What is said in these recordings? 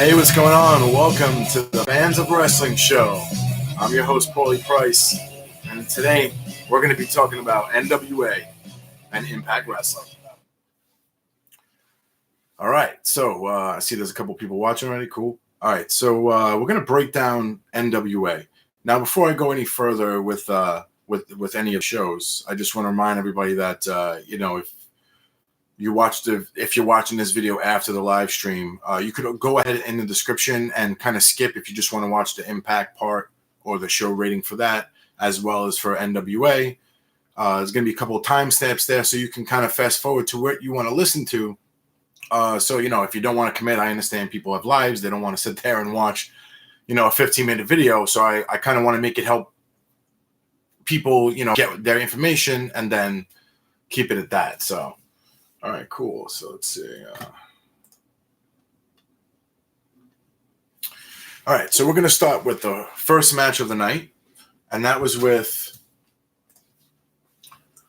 Hey, what's going on? Welcome to the Fans of Wrestling Show. I'm your host, Paulie Price, and today we're going to be talking about NWA and Impact Wrestling. All right, so I see there's a couple people watching already. Cool. All right, so we're going to break down NWA. Now, before I go any further with any of the shows, I just want to remind everybody that if you're watching this video after the live stream, you could go ahead in the description and kind of skip if you just want to watch the Impact part or the show rating for that, as well as for NWA. There's going to be a couple of timestamps there, so you can kind of fast forward to what you want to listen to. So, if you don't want to commit, I understand people have lives. They don't want to sit there and watch, a 15-minute video. So I kind of want to make it help people, get their information and then keep it at that. So, all right, cool. So let's see. All right, so we're going to start with the first match of the night, and that was with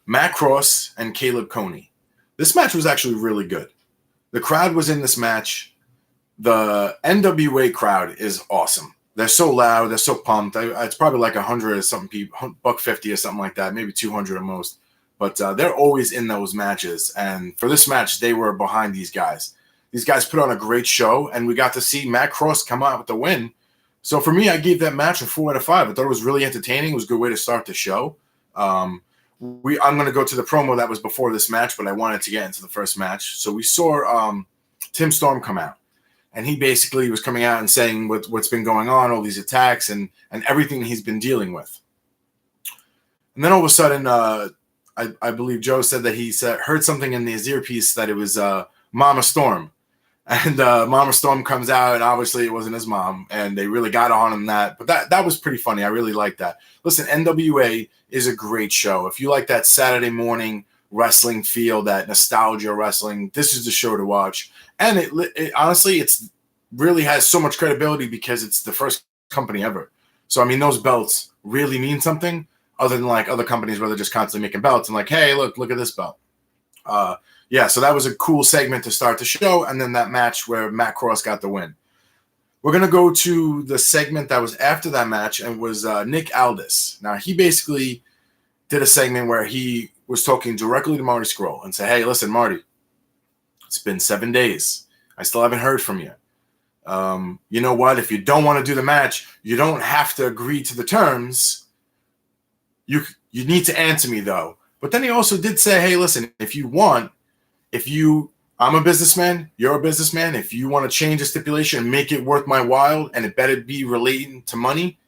Matt Cross and Caleb Coney. This match was actually really good. The crowd was in this match. The NWA crowd is awesome. They're so loud. They're so pumped. It's probably like 100 or something people, $150 or something like that, maybe 200 at most. But they're always in those matches. And for this match, they were behind these guys. These guys put on a great show, and we got to see Matt Cross come out with the win. So for me, I gave that match a 4 out of 5. I thought it was really entertaining. It was a good way to start the show. I'm going to go to the promo that was before this match, but I wanted to get into the first match. So we saw Tim Storm come out, and he basically was coming out and saying what's been going on, all these attacks, and everything he's been dealing with. And then all of a sudden, I believe Joe said that he heard something in his earpiece that it was Mama Storm. And Mama Storm comes out, and obviously it wasn't his mom, and they really got on him that. But that was pretty funny. I really liked that. Listen, NWA is a great show. If you like that Saturday morning wrestling feel, that nostalgia wrestling, this is the show to watch. And it honestly, it's really has so much credibility because it's the first company ever. So, I mean, those belts really mean something other than like other companies where they're just constantly making belts and like, hey, look at this belt. Yeah, so that was a cool segment to start the show, and then that match where Matt Cross got the win. We're going to go to the segment that was after that match, and was Nick Aldis. Now, he basically did a segment where he was talking directly to Marty Scurll and said, hey, listen, Marty, it's been 7 days. I still haven't heard from you. You know what? If you don't want to do the match, you don't have to agree to the terms. You need to answer me, though. But then he also did say, hey, listen, I'm a businessman, you're a businessman. If you want to change the stipulation and make it worth my while, and it better be relating to money,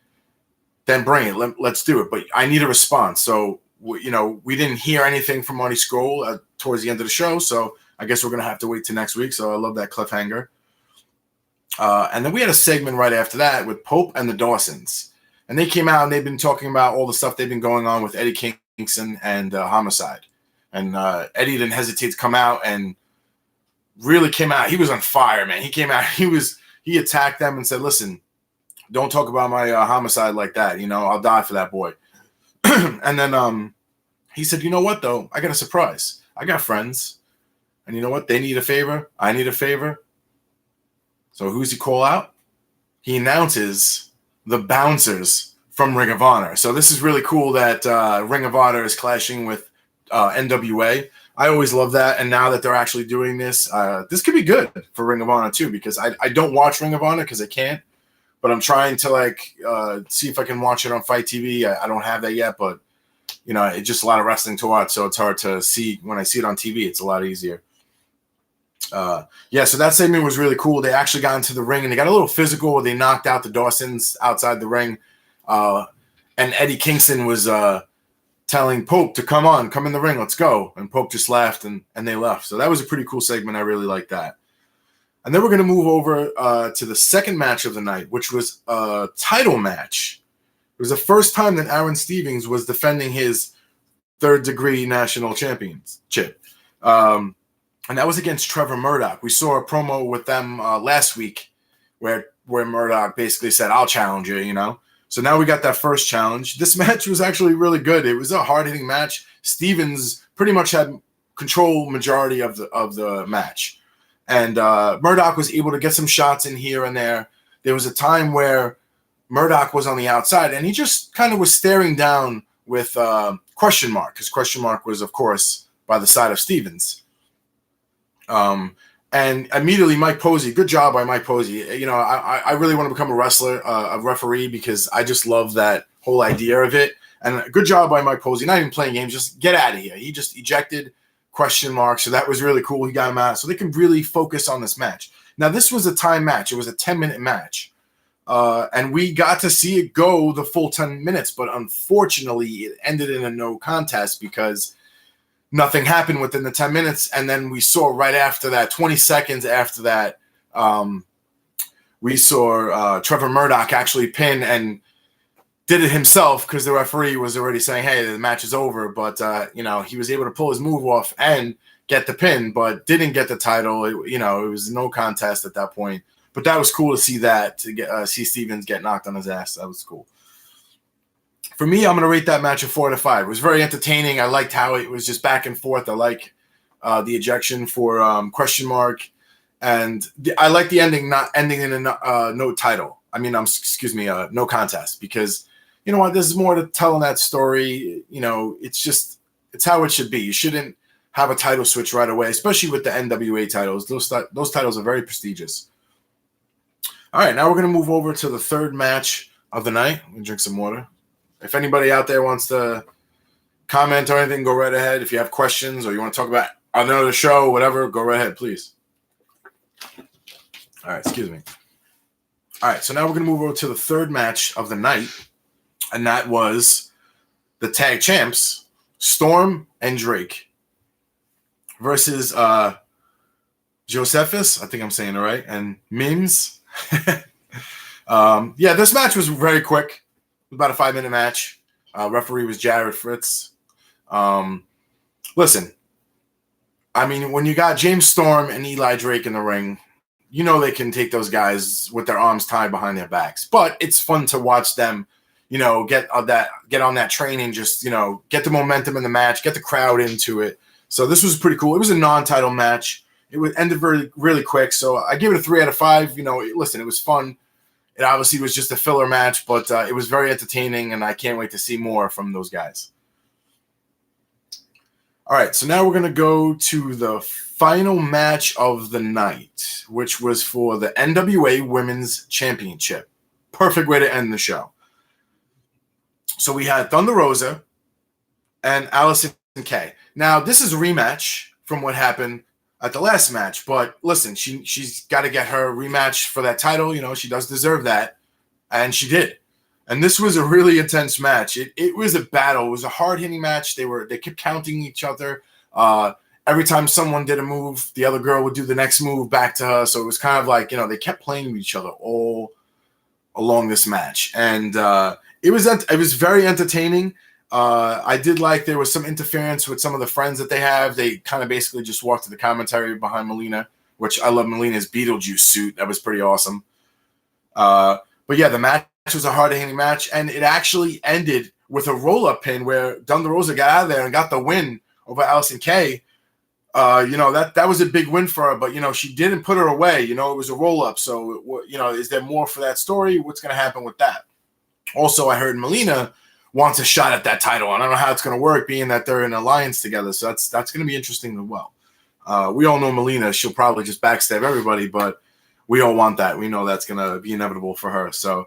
then bring it. Let's do it. But I need a response. So, we didn't hear anything from Marty Scurll towards the end of the show. So I guess we're going to have to wait till next week. So I love that cliffhanger. And then we had a segment right after that with Pope and the Dawsons. And they came out and they've been talking about all the stuff they've been going on with Eddie Kingston and Homicide. And Eddie didn't hesitate to come out and really came out. He was on fire, man. He came out. He attacked them and said, listen, don't talk about my Homicide like that. I'll die for that boy. And then he said, you know what, though? I got a surprise. I got friends. And you know what? They need a favor. I need a favor. So who's he call out? He announces the Bouncers from Ring of Honor. So this is really cool that Ring of Honor is clashing with NWA. I always love that, and now that they're actually doing this, this could be good for Ring of Honor too, because I don't watch Ring of Honor because I can't, but I'm trying to see if I can watch it on Fight TV. I don't have that yet, but it's just a lot of wrestling to watch, so it's hard to see. When I see it on TV, it's a lot easier. So that segment was really cool. They actually got into the ring, and they got a little physical where they knocked out the Dawsons outside the ring, and Eddie Kingston was telling Pope to come in the ring, let's go. And Pope just laughed and they left. So that was a pretty cool segment. I really liked that. And then we're going to move over to the second match of the night, which was a title match. It was the first time that Aaron Stevens was defending his third-degree national championship. And that was against Trevor Murdoch. We saw a promo with them last week where Murdoch basically said, I'll challenge you, So now we got that first challenge. This match was actually really good. It was a hard-hitting match. Stevens pretty much had control majority of the match. And Murdoch was able to get some shots in here and there. There was a time where Murdoch was on the outside, and he just kind of was staring down with Question Mark, because Question Mark was, of course, by the side of Stevens. And immediately Mike Posey, good job by Mike Posey. You know, I really want to become a wrestler, a referee, because I just love that whole idea of it. And good job by Mike Posey, not even playing games, just get out of here. He just ejected Question Mark, so that was really cool. He got him out, so they can really focus on this match. Now, this was a time match. It was a 10-minute match. And we got to see it go the full 10 minutes, but unfortunately, it ended in a no contest because nothing happened within the 10 minutes. And then we saw right after that, 20 seconds after that, we saw Trevor Murdoch actually pin and did it himself because the referee was already saying, hey, the match is over. But, you know, he was able to pull his move off and get the pin, but didn't get the title. It was no contest at that point. But that was cool to see that, to get see Stevens get knocked on his ass. That was cool. For me, I'm going to rate that match a 4 out of 5. It was very entertaining. I liked how it was just back and forth. I like the ejection for Question Mark. And I like the ending, not ending in a no title. I mean, no contest. Because, you know what, there's more to tell in that story. You know, it's how it should be. You shouldn't have a title switch right away, especially with the NWA titles. Those titles are very prestigious. All right, now we're going to move over to the third match of the night. I'm going to drink some water. If anybody out there wants to comment or anything, go right ahead. If you have questions or you want to talk about another show, whatever, go right ahead, please. All right, excuse me. All right, so now we're going to move over to the third match of the night, and that was the tag champs, Storm and Drake, versus Josephus, I think I'm saying it right, and Mims. This match was very quick. About a 5-minute match. Referee was Jared Fritz. Listen, I mean, when you got James Storm and Eli Drake in the ring, you know they can take those guys with their arms tied behind their backs. But it's fun to watch them, you know, get on that train and just, you know, get the momentum in the match, get the crowd into it. So this was pretty cool. It was a non-title match. It ended really, really quick. So I give it a 3 out of 5. You know, listen, it was fun. It obviously was just a filler match, but it was very entertaining, and I can't wait to see more from those guys. All right, so now we're going to go to the final match of the night, which was for the NWA Women's Championship. Perfect way to end the show. So we had Thunder Rosa and Allison Kay. Now, this is a rematch from what happened at the last match, but listen, she's got to get her rematch for that title. You know, she does deserve that, and she did. And this was a really intense match. It was a battle. It was a hard-hitting match. They kept counting each other. Every time someone did a move, the other girl would do the next move back to her. So it was kind of like, you know, they kept playing with each other all along this match, and it was very entertaining. I did like there was some interference with some of the friends that they have. They kind of basically just walked to the commentary behind Melina, which I love Melina's Beetlejuice suit. That was pretty awesome. But yeah, the match was a hard-hitting match, and it actually ended with a roll-up pin where Thunder Rosa got out of there and got the win over Allison Kay. You know, that was a big win for her, but, you know, she didn't put her away. You know, it was a roll-up. So, you know, is there more for that story? What's going to happen with that? Also, I heard Melina wants a shot at that title. I don't know how it's going to work, being that they're in an alliance together. So that's going to be interesting as well. We all know Melina. She'll probably just backstab everybody, but we all want that. We know that's going to be inevitable for her. So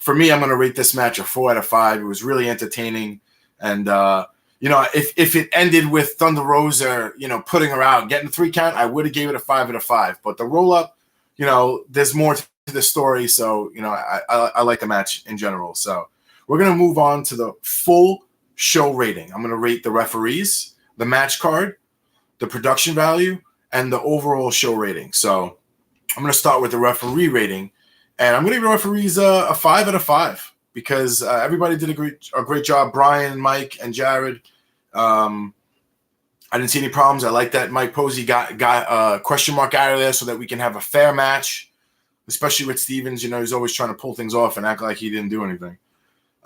for me, I'm going to rate this match a 4 out of 5. It was really entertaining. And, you know, if it ended with Thunder Rosa, you know, putting her out, getting the 3 count, I would have gave it a 5 out of 5. But the roll-up, you know, there's more to the story. So, you know, I like the match in general. So we're going to move on to the full show rating. I'm going to rate the referees, the match card, the production value, and the overall show rating. So I'm going to start with the referee rating, and I'm going to give the referees a 5 out of 5 because everybody did a great job. Brian, Mike, and Jared. I didn't see any problems. I like that Mike Posey got Question Mark out of there so that we can have a fair match, especially with Stevens. You know, he's always trying to pull things off and act like he didn't do anything.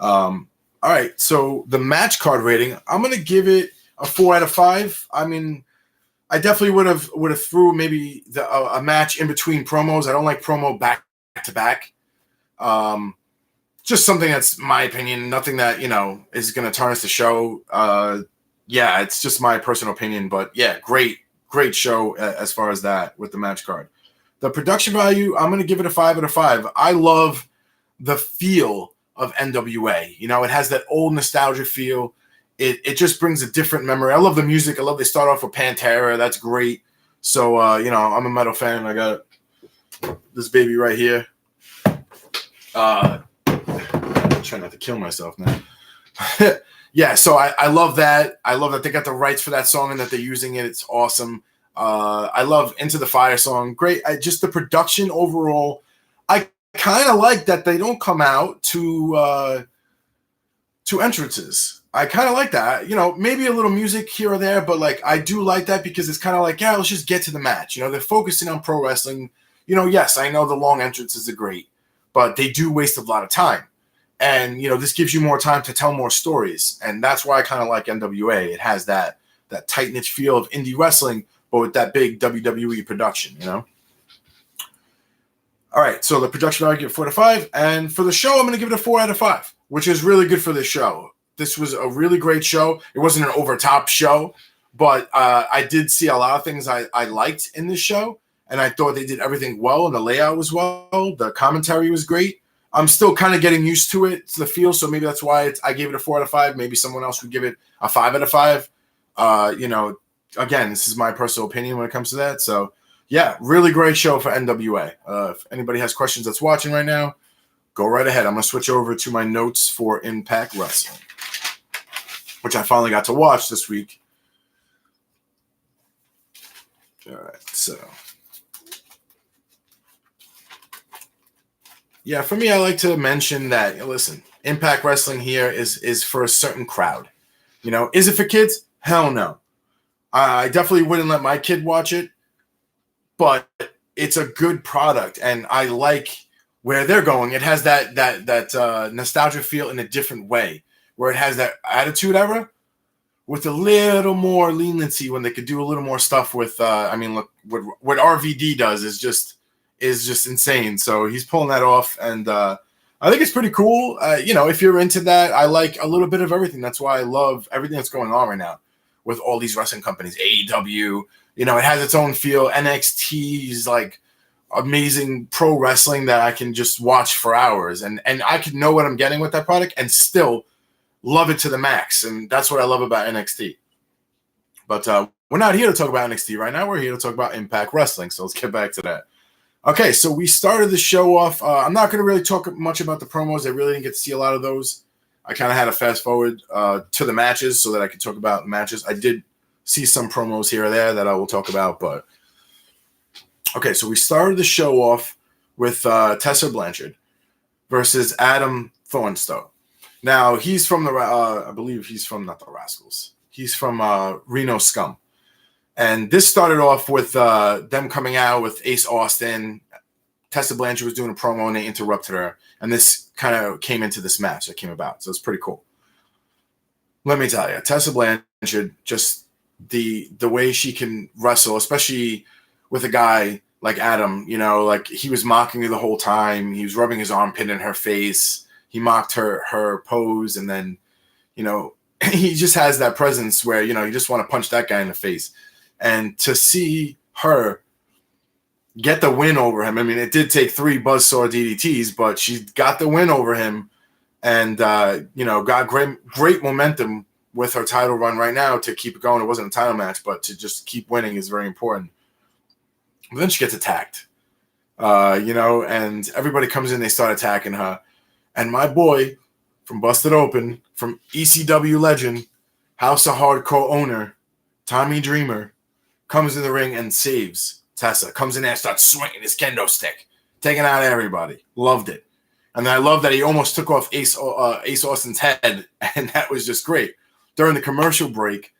All right, so the match card rating, I'm going to give it a 4 out of 5. I mean, I definitely would have threw maybe a match in between promos. I don't like promo back to back. Just something that's my opinion. Nothing that is going to tarnish the show. Yeah, it's just my personal opinion. But yeah, great show as far as that with the match card. The production value, I'm going to give it a 5 out of 5. I love the feel of NWA. It has that old nostalgia feel. It just brings a different memory. I love the music. I love they start off with Pantera. That's great. So, I'm a metal fan. I got this baby right here. I'm trying not to kill myself now. Yeah, so I love that. I love that they got the rights for that song and that they're using it. It's awesome. I love Into the Fire song. Great. Just the production overall. I kind of like that they don't come out to entrances. I kind of like that. Maybe a little music here or there, but I do like that because it's kind of like, yeah, let's just get to the match. They're focusing on pro wrestling. Yes, I know the long entrances are great, but they do waste a lot of time. And, this gives you more time to tell more stories. And that's why I kind of like NWA. It has that tight-knit feel of indie wrestling, but with that big WWE production, All right, so the production value, I give it 4 out of 5. And for the show, I'm going to give it a 4 out of 5, which is really good for this show. This was a really great show. It wasn't an over-top show, but I did see a lot of things I liked in this show, and I thought they did everything well, and the layout was well. The commentary was great. I'm still kind of getting used to it, to the feel, so maybe that's why I gave it a 4 out of 5. Maybe someone else would give it a 5 out of 5. Again, this is my personal opinion when it comes to that. So, yeah, really great show for NWA. If anybody has questions that's watching right now, go right ahead. I'm going to switch over to my notes for Impact Wrestling, which I finally got to watch this week. All right, so. Yeah, for me, I like to mention that, listen, Impact Wrestling here is for a certain crowd. Is it for kids? Hell no. I definitely wouldn't let my kid watch it, but it's a good product, and I like where they're going. It has that nostalgia feel in a different way, where it has that Attitude Era with a little more leniency when they could do a little more stuff with. Look what RVD does is just insane. So he's pulling that off, and I think it's pretty cool. If you're into that, I like a little bit of everything. That's why I love everything that's going on right now with all these wrestling companies. AEW, it has its own feel. NXT is like amazing pro wrestling that I can just watch for hours, and I can know what I'm getting with that product and still love it to the max. And that's what I love about NXT. But we're not here to talk about NXT right now. We're here to talk about Impact Wrestling. So let's get back to that. Okay, so we started the show off. I'm not going to really talk much about the promos. I really didn't get to see a lot of those. I kind of had to fast forward to the matches so that I could talk about the matches. I did see some promos here or there that I will talk about. But okay, so we started the show off with Tessa Blanchard versus Adam Thornstowe. Now, he's from I believe he's from, not the Rascals. He's from Reno Scum. And this started off with them coming out with Ace Austin. Tessa Blanchard was doing a promo, and they interrupted her. And this kind of came into this match that came about. So it's pretty cool. Let me tell you, Tessa Blanchard, just the way she can wrestle, especially with a guy like Adam, he was mocking her the whole time. He was rubbing his armpit in her face. He mocked her pose. And then, he just has that presence where, you just want to punch that guy in the face. And to see her get the win over him, it did take 3 buzzsaw DDTs, but she got the win over him and, got great momentum with her title run right now to keep it going. It wasn't a title match, but to just keep winning is very important. But then she gets attacked, and everybody comes in, they start attacking her. And my boy from Busted Open, from ECW legend, House of Hardcore owner, Tommy Dreamer, comes in the ring and saves Tessa. Comes in there and starts swinging his kendo stick, taking out everybody. Loved it. And then I love that he almost took off Ace Austin's head, and that was just great. During the commercial break,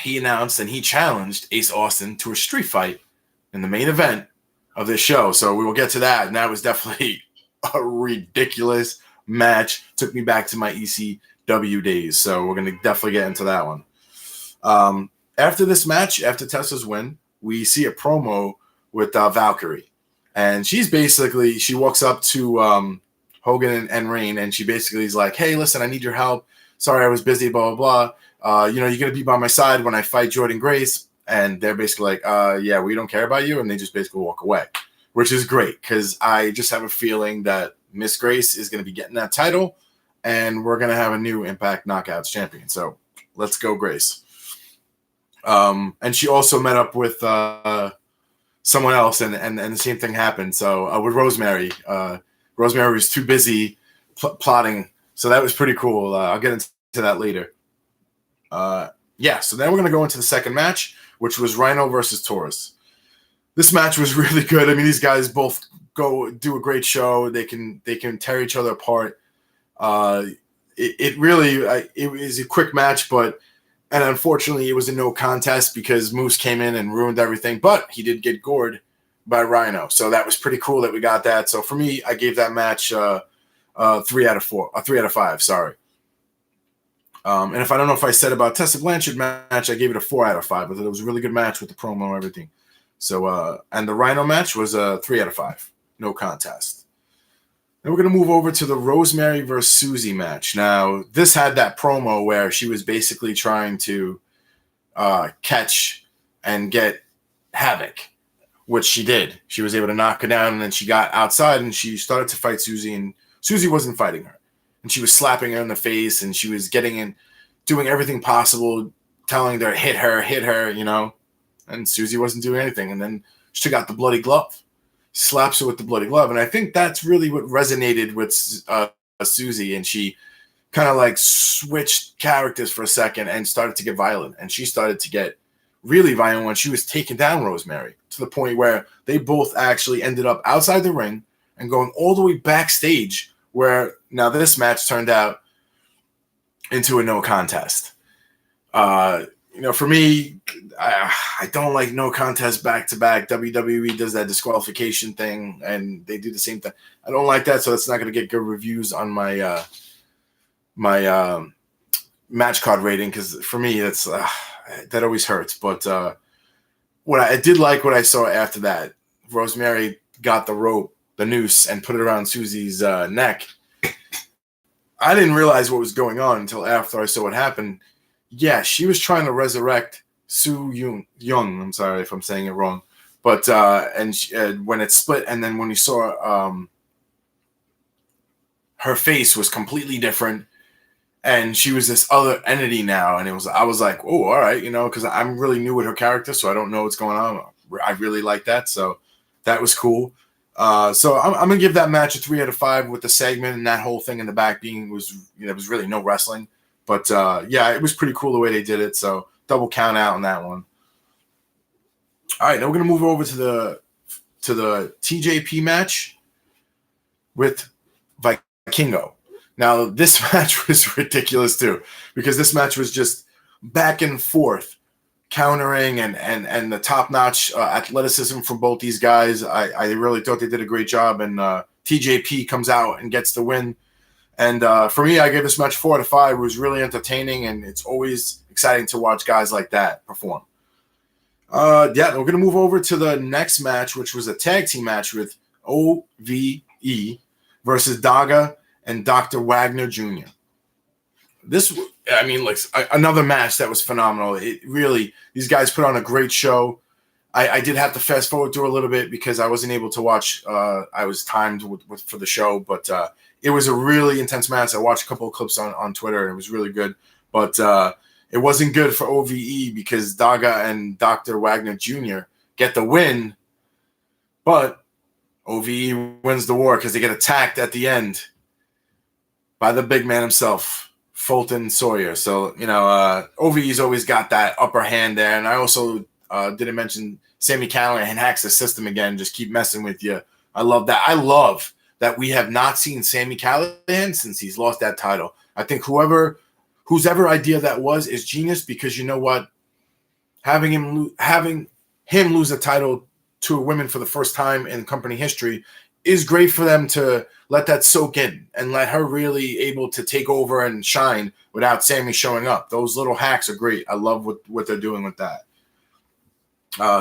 he announced and he challenged Ace Austin to a street fight in the main event of this show. So we will get to that, and that was definitely a ridiculous match. Took me back to my ECW days. So we're going to definitely get into that one. after this match, after Tessa's win, we see a promo with Valkyrie. And she walks up to Hogan and Rain, and she basically is like, hey, listen, I need your help. Sorry, I was busy, blah, blah, blah. You're going to be by my side when I fight Jordynne Grace. And they're basically like, yeah, we don't care about you. And they just basically walk away, which is great because I just have a feeling that Miss Grace is going to be getting that title, and we're going to have a new Impact Knockouts champion. So let's go, Grace. And she also met up with someone else, and the same thing happened. So with Rosemary, Rosemary was too busy plotting. So that was pretty cool. I'll get into that later. So then we're going to go into the second match, which was Rhino versus Taurus. This match was really good. I mean, these guys both do a great show. They can tear each other apart. It was a quick match, and unfortunately it was a no contest because Moose came in and ruined everything, but he did get gored by Rhino. So that was pretty cool that we got that. So for me, I gave that match 3 out of 5, sorry. And if I don't know if I said about Tessa Blanchard match, I gave it a 4 out of 5, but it was a really good match with the promo and everything. So, and the Rhino match was a 3 out of 5, no contest. Then we're going to move over to the Rosemary versus Susie match. Now, this had that promo where she was basically trying to catch and get Havoc, which she did. She was able to knock her down, and then she got outside and she started to fight Susie, and Susie wasn't fighting her. And she was slapping her in the face, and she was getting in, doing everything possible, telling her, hit her, you know. And Susie wasn't doing anything. And then she took out the bloody glove, slaps her with the bloody glove. And I think that's really what resonated with Susie. And she kind of like switched characters for a second and started to get violent. And she started to get really violent when she was taking down Rosemary, to the point where they both actually ended up outside the ring and going all the way backstage, where now this match turned out into a no contest. For me, I don't like no contest back-to-back. WWE does that disqualification thing, and they do the same thing. I don't like that, so it's not going to get good reviews on my match card rating, because for me, that's that always hurts. But what I did like what I saw after that, Rosemary got the rope, the noose, and put it around Susie's neck. I didn't realize what was going on until after I saw what happened. Yeah, she was trying to resurrect Su Yung. I'm sorry if I'm saying it wrong. But when it split, and then when you saw her face was completely different, and she was this other entity now, and I was like, oh, all right, because I'm really new with her character, so I don't know what's going on. I really like that, so that was cool. So I'm gonna give that match a 3 out of 5 with the segment and that whole thing in the back was really no wrestling, but it was pretty cool the way they did it. So double count out on that one. All right, now we're gonna move over to the TJP match with Vikingo. Now this match was ridiculous too, because this match was just back and forth, countering and the top-notch athleticism from both these guys. I really thought they did a great job, and TJP comes out and gets the win. And for me, I gave this match 4 out of 5. It was really entertaining, and it's always exciting to watch guys like that perform. We're going to move over to the next match, which was a tag team match with OVE versus Daga and Dr. Wagner Jr. Another match that was phenomenal. It really, these guys put on a great show. I did have to fast forward through a little bit because I wasn't able to watch. I was timed for the show, but it was a really intense match. I watched a couple of clips on Twitter, and it was really good. But it wasn't good for OVE because Daga and Dr. Wagner Jr. get the win, but OVE wins the war because they get attacked at the end by the big man himself, Fulton Sawyer. So, OVE's always got that upper hand there. And I also didn't mention Sami Callihan hacks the system again, just keep messing with you. I love that. I love that we have not seen Sami Callihan since he's lost that title. I think whose ever idea that was is genius, because you know what? Having him lose a title to a woman for the first time in company history is great for them to let that soak in and let her really able to take over and shine without Sammy showing up. Those little hacks are great. I love what they're doing with that.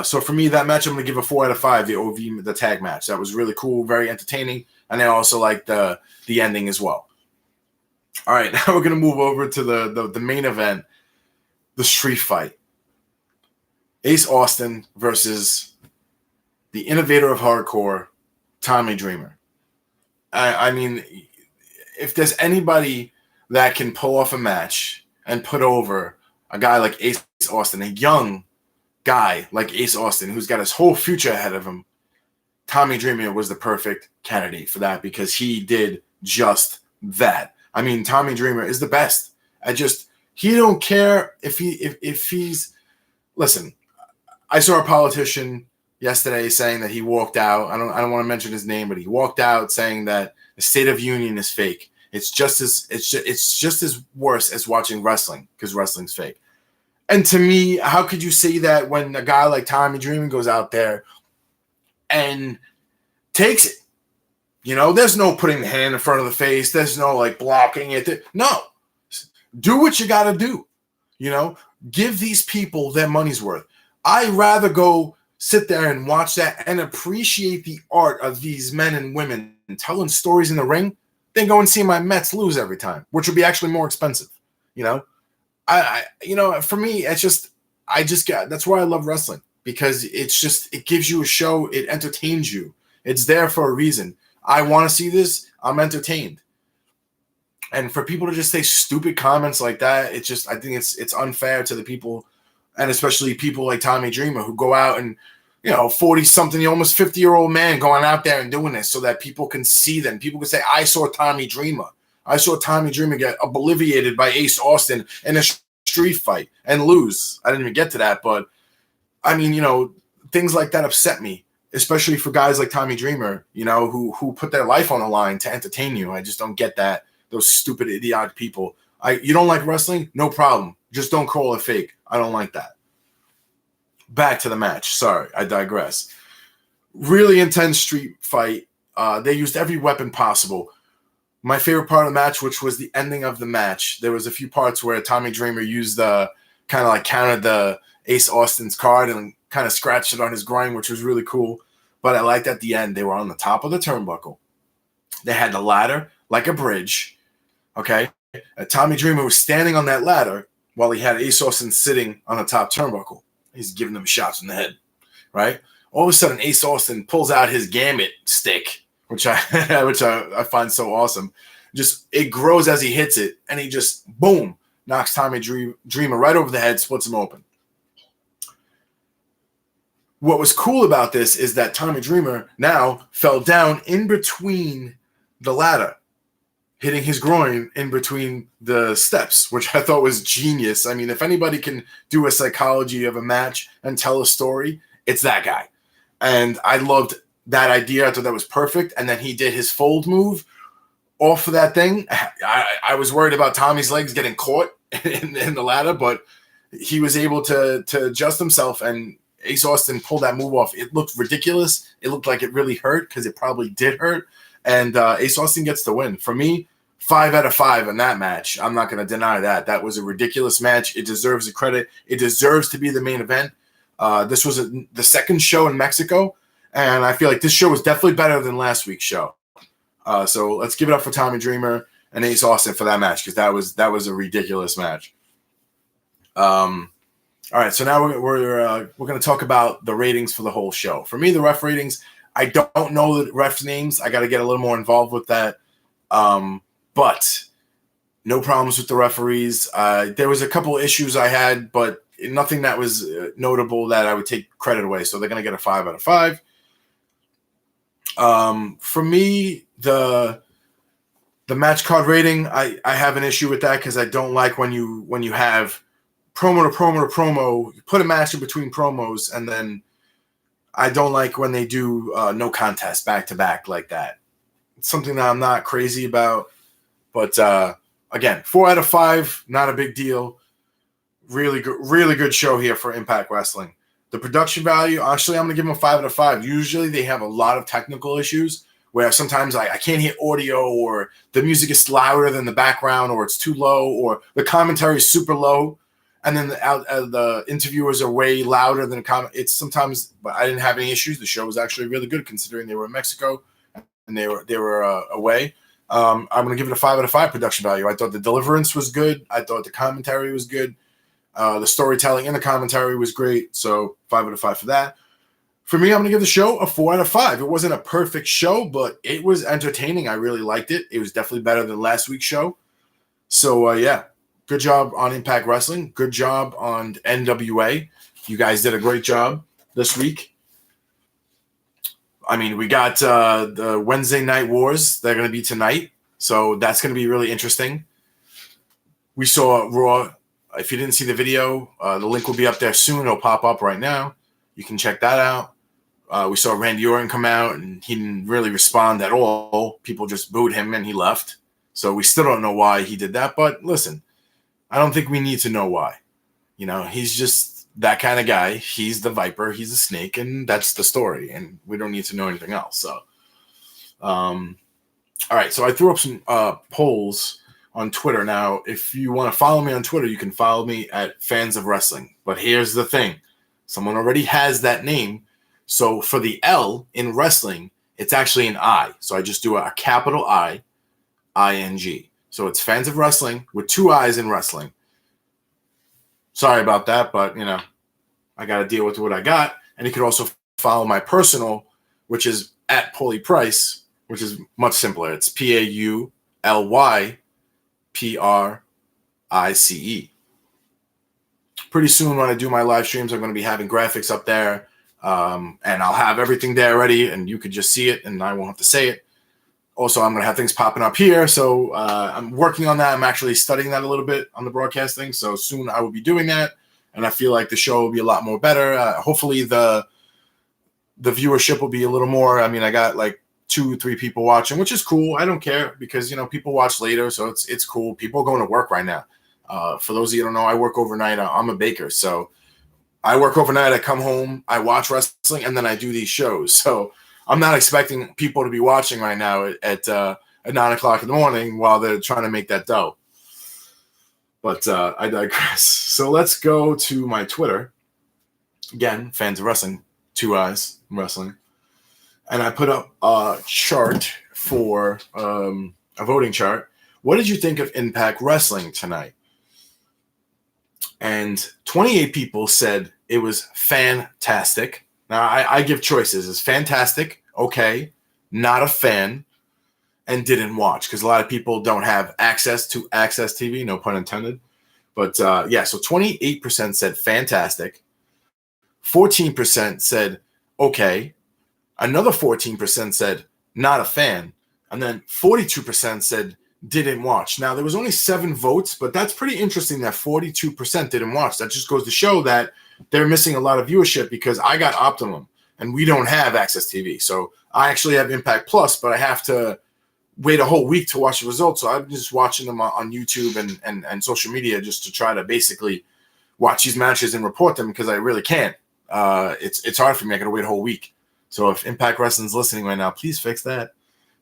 So for me, that match, I'm going to give a 4 out of 5, the tag match. That was really cool, very entertaining, and I also like the ending as well. All right, now we're going to move over to the main event, the street fight. Ace Austin versus the innovator of hardcore, Tommy Dreamer. I mean, if there's anybody that can pull off a match and put over a guy like Ace Austin, a young guy like Ace Austin who's got his whole future ahead of him, Tommy Dreamer was the perfect candidate for that because he did just that. I mean, Tommy Dreamer is the best. He don't care if he's listen. I saw a politician yesterday saying that he walked out. I don't want to mention his name, but he walked out saying that the State of Union is fake. It's just as worse as watching wrestling because wrestling's fake. And to me, how could you say that when a guy like Tommy Dreamer goes out there and takes it? You know, there's no putting the hand in front of the face. There's no like blocking it. No, do what you got to do. You know, give these people their money's worth. I'd rather go sit there and watch that and appreciate the art of these men and women and telling stories in the ring than go and see my Mets lose every time, which would be actually more expensive. You know, for me, that's why I love wrestling because it gives you a show. It entertains you. It's there for a reason. I want to see this. I'm entertained. And for people to just say stupid comments like that, I think it's unfair to the people, and especially people like Tommy Dreamer who go out and, 40-something, almost 50-year-old man going out there and doing this so that people can see them. People can say, I saw Tommy Dreamer. I saw Tommy Dreamer get obliterated by Ace Austin in a street fight and lose. I didn't even get to that, but I mean, things like that upset me, especially for guys like Tommy Dreamer, who put their life on the line to entertain you. I just don't get that. Those stupid, idiotic people. You don't like wrestling? No problem. Just don't call it fake. I don't like that. Back to the match. Sorry, I digress. Really intense street fight. They used every weapon possible. My favorite part of the match, which was the ending of the match, there was a few parts where Tommy Dreamer used counted the Ace Austin's card and kind of scratched it on his groin, which was really cool. But I liked at the end, they were on the top of the turnbuckle. They had the ladder like a bridge. Okay. Tommy Dreamer was standing on that ladder while he had Ace Austin sitting on the top turnbuckle. He's giving him shots in the head, right? All of a sudden, Ace Austin pulls out his gambit stick, which I find so awesome. Just it grows as he hits it, and he just boom knocks Tommy Dreamer right over the head, splits him open. What was cool about this is that Tommy Dreamer now fell down in between the ladder, hitting his groin in between the steps, which I thought was genius. I mean, if anybody can do a psychology of a match and tell a story, it's that guy. And I loved that idea. I thought that was perfect. And then he did his fold move off of that thing. I was worried about Tommy's legs getting caught in the ladder, but he was able to adjust himself, and Ace Austin pulled that move off. It looked ridiculous. It looked like it really hurt because it probably did hurt. And Ace Austin gets the win. For me, 5 out of 5 in that match. I'm not going to deny that. That was a ridiculous match. It deserves the credit. It deserves to be the main event. This was the second show in Mexico, and I feel like this show was definitely better than last week's show. So let's give it up for Tommy Dreamer and Ace Austin for that match because that was a ridiculous match. All right, so now we're going to talk about the ratings for the whole show. For me, the ref ratings, I don't know the refs' names. I got to get a little more involved with that. But no problems with the referees. There was a couple of issues I had, but nothing that was notable that I would take credit away. So they're going to get a 5 out of 5. For me, the match card rating, I have an issue with that because I don't like when you have promo to promo to promo, you put a match in between promos, and then I don't like when they do no contest back to back like that. It's something that I'm not crazy about, but again, 4 out of 5, not a big deal. Really good show here for Impact Wrestling. The production value, actually, I'm going to give them a 5 out of 5. Usually they have a lot of technical issues where sometimes I can't hear audio, or the music is louder than the background, or it's too low, or the commentary is super low, and then the interviewers are way louder than the comment. It's sometimes, but I didn't have any issues. The show was actually really good considering they were in Mexico and they were away. I'm going to give it a 5 out of 5 production value. I thought the deliverance was good. I thought the commentary was good. The storytelling in the commentary was great. So 5 out of 5 for that. For me, I'm going to give the show a 4 out of 5. It wasn't a perfect show, but it was entertaining. I really liked it. It was definitely better than last week's show. So, yeah, good job on Impact Wrestling. Good job on NWA. You guys did a great job this week. I mean, we got the Wednesday Night Wars. They're going to be tonight. So that's going to be really interesting. We saw Raw. If you didn't see the video, the link will be up there soon. It'll pop up right now. You can check that out. We saw Randy Orton come out, and he didn't really respond at all. People just booed him, and he left. So we still don't know why he did that. But listen, I don't think we need to know why. You know, he's just that kind of guy. He's the Viper. He's a snake, and that's the story. And we don't need to know anything else. So, all right. So I threw up some polls on Twitter. Now, if you want to follow me on Twitter, you can follow me at Fans of Wrestling. But here's the thing. Someone already has that name. So for the L in wrestling, it's actually an I. So I just do a capital I, I-N-G. So it's Fans of Wrestling with 2 I's in wrestling. Sorry about that, but, you know, I got to deal with what I got. And you could also follow my personal, which is at Paulie Price, which is much simpler. It's PAULYPRICE. Pretty soon when I do my live streams, I'm going to be having graphics up there, and I'll have everything there ready, and you could just see it, and I won't have to say it. Also, I'm going to have things popping up here, so I'm working on that. I'm actually studying that a little bit on the broadcasting, so soon I will be doing that, and I feel like the show will be a lot more better. Hopefully the viewership will be a little more. I mean, I got like 2-3 people watching, which is cool. I don't care because, you know, people watch later, so it's cool. People are going to work right now. For those of you who don't know, I work overnight. I'm a baker, so I work overnight. I come home, I watch wrestling, and then I do these shows. So I'm not expecting people to be watching right now at 9 o'clock in the morning while they're trying to make that dough. But I digress. So let's go to my Twitter. Again, Fans of Wrestling, 2 I's wrestling. And I put up a chart for a voting chart. What did you think of Impact Wrestling tonight? And 28 people said it was fantastic. Now, I give choices. It's fantastic, okay, not a fan, and didn't watch. Because a lot of people don't have access to Access TV, no pun intended. But, yeah, so 28% said fantastic. 14% said okay. Another 14% said not a fan. And then 42% said didn't watch. Now, there was only 7 votes, but that's pretty interesting that 42% didn't watch. That just goes to show that they're missing a lot of viewership because I got Optimum, and we don't have Access TV. So I actually have Impact Plus, but I have to wait a whole week to watch the results. So I'm just watching them on YouTube and social media just to try to basically watch these matches and report them because I really can't. It's hard for me. I got to wait a whole week. So if Impact Wrestling's listening right now, please fix that.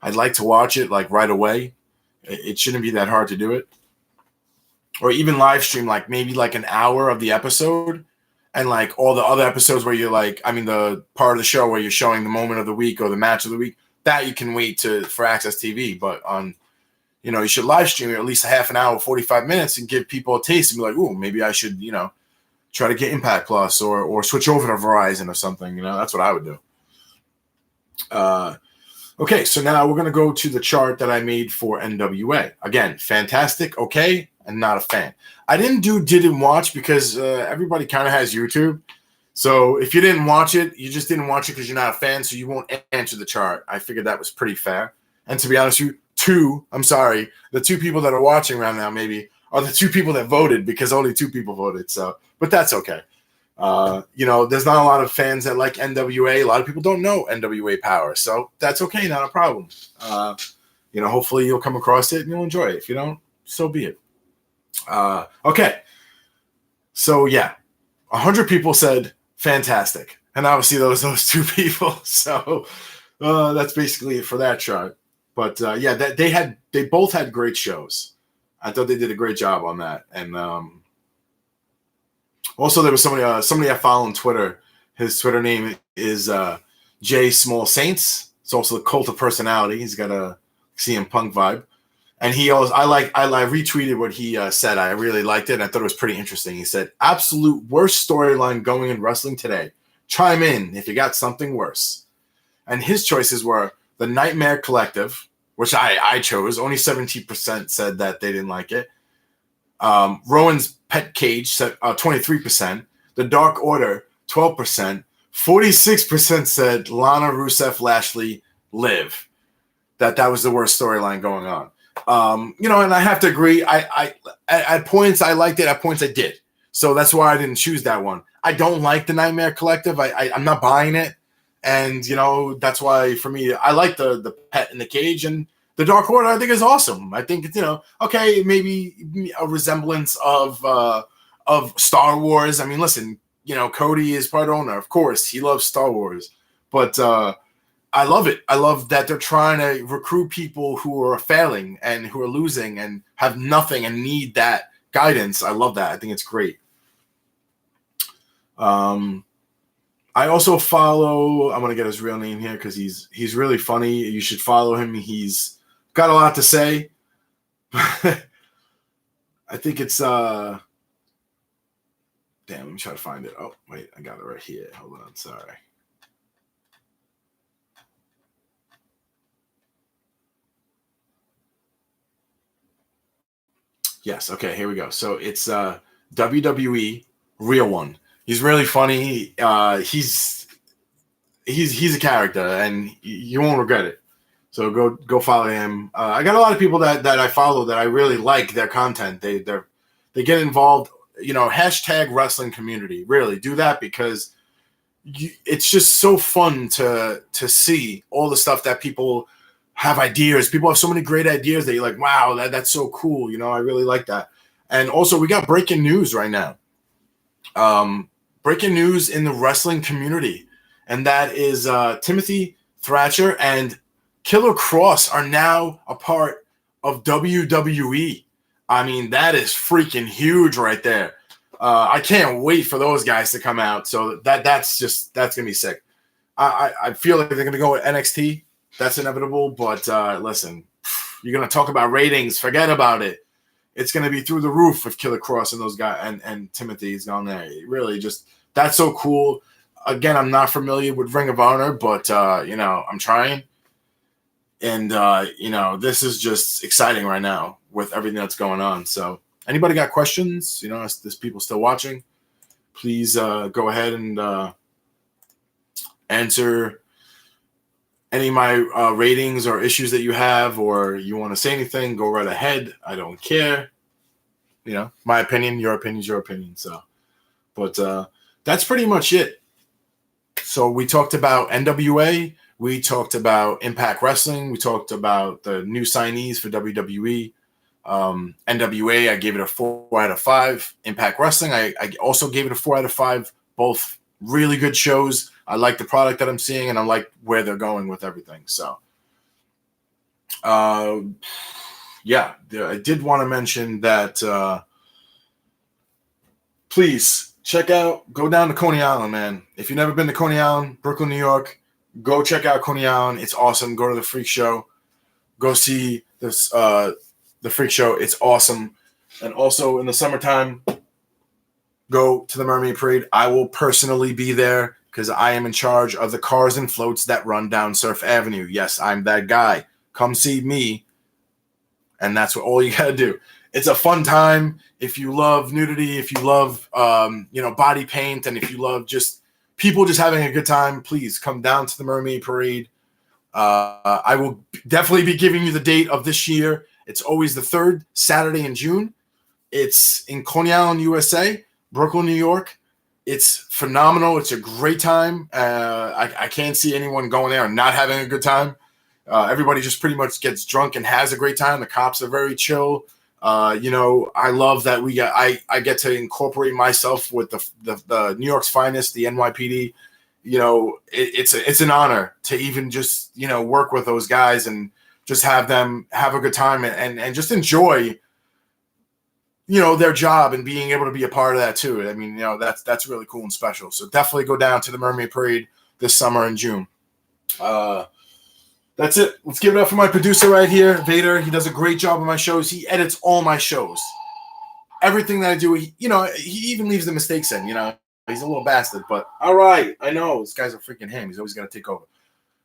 I'd like to watch it like right away. It shouldn't be that hard to do it. Or even live stream like maybe like an hour of the episode, and like all the other episodes where you're like, I mean the part of the show where you're showing the moment of the week or the match of the week, that you can wait for Access TV. But on, you know, you should live stream it at least a half an hour, 45 minutes, and give people a taste and be like, ooh, maybe I should, you know, try to get Impact Plus or switch over to Verizon or something. You know, that's what I would do. Okay, so now we're going to go to the chart that I made for NWA. Again, fantastic, okay, and not a fan. I didn't watch because everybody kind of has YouTube. So if you didn't watch it, you just didn't watch it because you're not a fan, so you won't answer the chart. I figured that was pretty fair. And to be honest with you, the 2 people that are watching right now maybe are the 2 people that voted because only 2 people voted. So, but that's okay. You know, there's not a lot of fans that like NWA. A lot of people don't know NWA Power, so that's okay, not a problem. You know, hopefully you'll come across it and you'll enjoy it. If you don't, so be it. Okay, so yeah, 100 people said fantastic, and obviously those 2 people. So That's basically it for that chart. But yeah, they both had great shows. I thought they did a great job on that. And also there was somebody I follow on Twitter. His Twitter name is J Small Saints. It's also the Cult of Personality. He's got a CM Punk vibe. And I retweeted what he said. I really liked it. And I thought it was pretty interesting. He said, "Absolute worst storyline going in wrestling today. Chime in if you got something worse." And his choices were the Nightmare Collective, which I chose. Only 17% said that they didn't like it. Rowan's Pet Cage said 23%. The Dark Order, 12%. 46% said Lana, Rusev, Lashley, Liv. That was the worst storyline going on. And I have to agree. I at points I liked it. At points I did. So that's why I didn't choose that one. I don't like the Nightmare Collective. I'm not buying it. And, that's why for me, I like the Pet in the Cage, and the Dark Order I think is awesome. I think it's, okay, maybe a resemblance of Star Wars. I mean, listen, Cody is part owner. Of course, he loves Star Wars. But I love it. I love that they're trying to recruit people who are failing and who are losing and have nothing and need that guidance. I love that. I think it's great. I also follow, I'm going to get his real name here because he's really funny. You should follow him. He's got a lot to say. I think it's, damn, let me try to find it. Oh, wait, I got it right here. Hold on, sorry. Yes, okay, here we go. So it's WWE Real One. He's really funny. He's a character, and you won't regret it. So go follow him. I got a lot of people that I follow that I really like their content. They get involved. Hashtag wrestling community. Really do that because it's just so fun to see all the stuff that people have ideas. People have so many great ideas that you're like, wow, that's so cool. I really like that. And also, we got breaking news right now. Breaking news in the wrestling community, and that is Timothy Thatcher and Killer Cross are now a part of WWE. I mean, that is freaking huge right there. I can't wait for those guys to come out. So that's gonna be sick. I feel like they're gonna go with NXT. That's inevitable, but listen, you're gonna talk about ratings. Forget about it. It's gonna be through the roof with Killer Cross and those guys and Timothy's gone there. Really, just that's so cool. Again, I'm not familiar with Ring of Honor, but I'm trying. And this is just exciting right now with everything that's going on. So, anybody got questions? There's people still watching. Please go ahead and answer any of my ratings or issues that you have, or you want to say anything, go right ahead. I don't care. My opinion, your opinion's your opinion. So, but that's pretty much it. So we talked about NWA. We talked about Impact Wrestling. We talked about the new signees for WWE. NWA, I gave it a 4 out of 5. Impact Wrestling, I also gave it a 4 out of 5. Both really good shows. I like the product that I'm seeing, and I like where they're going with everything. So, yeah, I did want to mention that please go down to Coney Island, man. If you've never been to Coney Island, Brooklyn, New York, go check out Coney Island. It's awesome. Go to the Freak Show. Go see this the Freak Show. It's awesome. And also in the summertime, go to the Mermaid Parade. I will personally be there because I am in charge of the cars and floats that run down Surf Avenue. Yes, I'm that guy. Come see me. And that's what all you got to do. It's a fun time. If you love nudity, if you love, body paint, and if you love just people just having a good time, please come down to the Mermaid Parade. I will definitely be giving you the date of this year. It's always the third Saturday in June. It's in Coney Island, USA, Brooklyn, New York. It's phenomenal. It's a great time. I can't see anyone going there and not having a good time. Everybody just pretty much gets drunk and has a great time. The cops are very chill. I love that I get to incorporate myself with the New York's finest, the NYPD, it's an honor to even just, work with those guys and just have them have a good time and just enjoy, their job and being able to be a part of that too. I mean, that's really cool and special. So definitely go down to the Mermaid Parade this summer in June. That's it. Let's give it up for my producer right here, Vader. He does a great job on my shows. He edits all my shows. Everything that I do, he even leaves the mistakes in, He's a little bastard, but all right. I know. This guy's a freaking ham. He's always going to take over.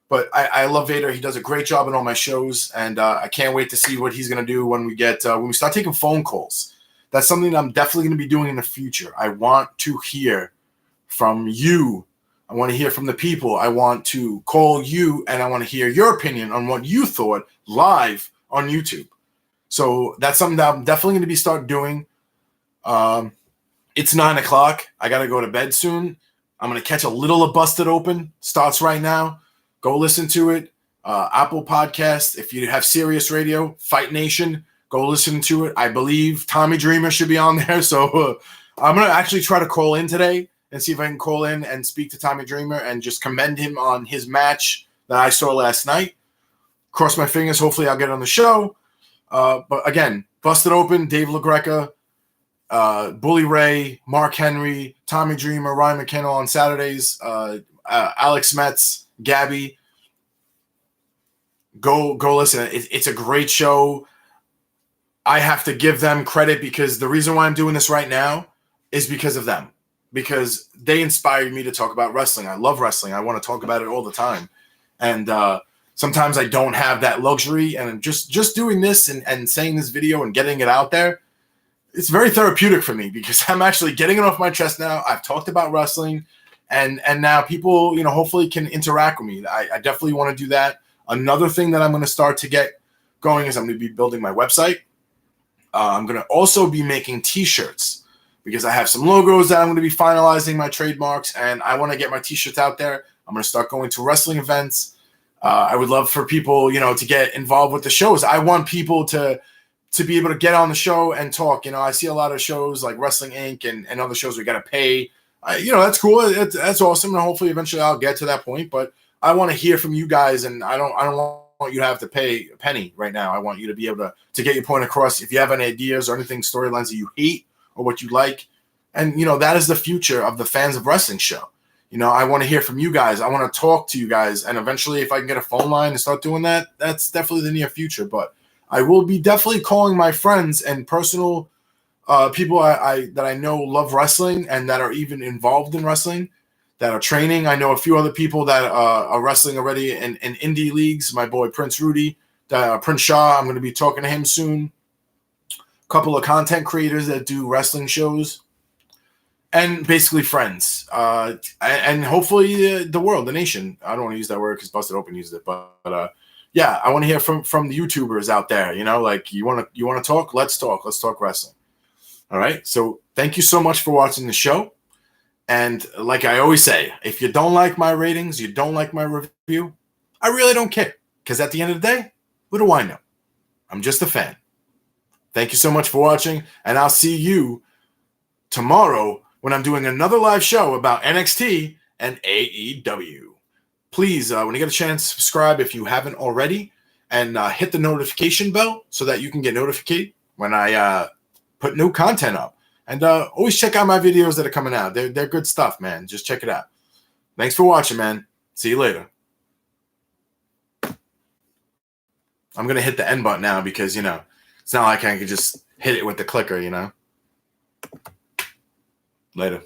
But I love Vader. He does a great job in all my shows, and I can't wait to see what he's going to do when we start taking phone calls. That's something that I'm definitely going to be doing in the future. I want to hear from you. I want to hear from the people. I want to call you, and I want to hear your opinion on what you thought live on YouTube. So that's something that I'm definitely going to start doing. It's 9 o'clock. I got to go to bed soon. I'm going to catch a little of Busted Open. Starts right now. Go listen to it. Apple Podcast. If you have Sirius Radio, Fight Nation, go listen to it. I believe Tommy Dreamer should be on there. So I'm going to actually try to call in today and see if I can call in and speak to Tommy Dreamer and just commend him on his match that I saw last night. Cross my fingers. Hopefully I'll get on the show. But again, Busted Open, Dave LaGreca, Bully Ray, Mark Henry, Tommy Dreamer, Ryan McKenna on Saturdays, Alex Metz, Gabby. Go listen. It's a great show. I have to give them credit because the reason why I'm doing this right now is because of them. Because they inspired me to talk about wrestling. I love wrestling. I want to talk about it all the time. And sometimes I don't have that luxury. And just doing this and saying this video and getting it out there, it's very therapeutic for me because I'm actually getting it off my chest now. I've talked about wrestling. And now people, hopefully can interact with me. I definitely want to do that. Another thing that I'm going to start to get going is I'm going to be building my website. I'm going to also be making T-shirts because I have some logos that I'm going to be finalizing my trademarks, and I want to get my T-shirts out there. I'm going to start going to wrestling events. I would love for people, to get involved with the shows. I want people to be able to get on the show and talk. I see a lot of shows like Wrestling Inc. and other shows we got to pay. That's cool. That's awesome. And hopefully eventually I'll get to that point, but I want to hear from you guys, and I don't want you to have to pay a penny right now. I want you to be able to get your point across. If you have any ideas or anything, storylines that you hate or what you like, and that is the future of the Fans of Wrestling show. I want to hear from you guys. I want to talk to you guys, and eventually, if I can get a phone line and start doing that, that's definitely the near future. But I will be definitely calling my friends and personal people that I know love wrestling and that are even involved in wrestling, that are training. I know a few other people that are wrestling already in indie leagues. My boy Prince Rudy, Prince Shaw, I'm going to be talking to him soon. A couple of content creators that do wrestling shows. And basically friends. And hopefully the world, the nation. I don't want to use that word because Busted Open used it. But yeah, I want to hear from the YouTubers out there. Like you want to talk? Let's talk. Let's talk wrestling. All right. So thank you so much for watching the show. And like I always say, if you don't like my ratings, you don't like my review, I really don't care. Because at the end of the day, what do I know? I'm just a fan. Thank you so much for watching. And I'll see you tomorrow when I'm doing another live show about NXT and AEW. Please, when you get a chance, subscribe if you haven't already. And hit the notification bell so that you can get notified when I put new content up. And always check out my videos that are coming out. They're good stuff, man. Just check it out. Thanks for watching, man. See you later. I'm going to hit the end button now because, it's not like I can just hit it with the clicker, Later.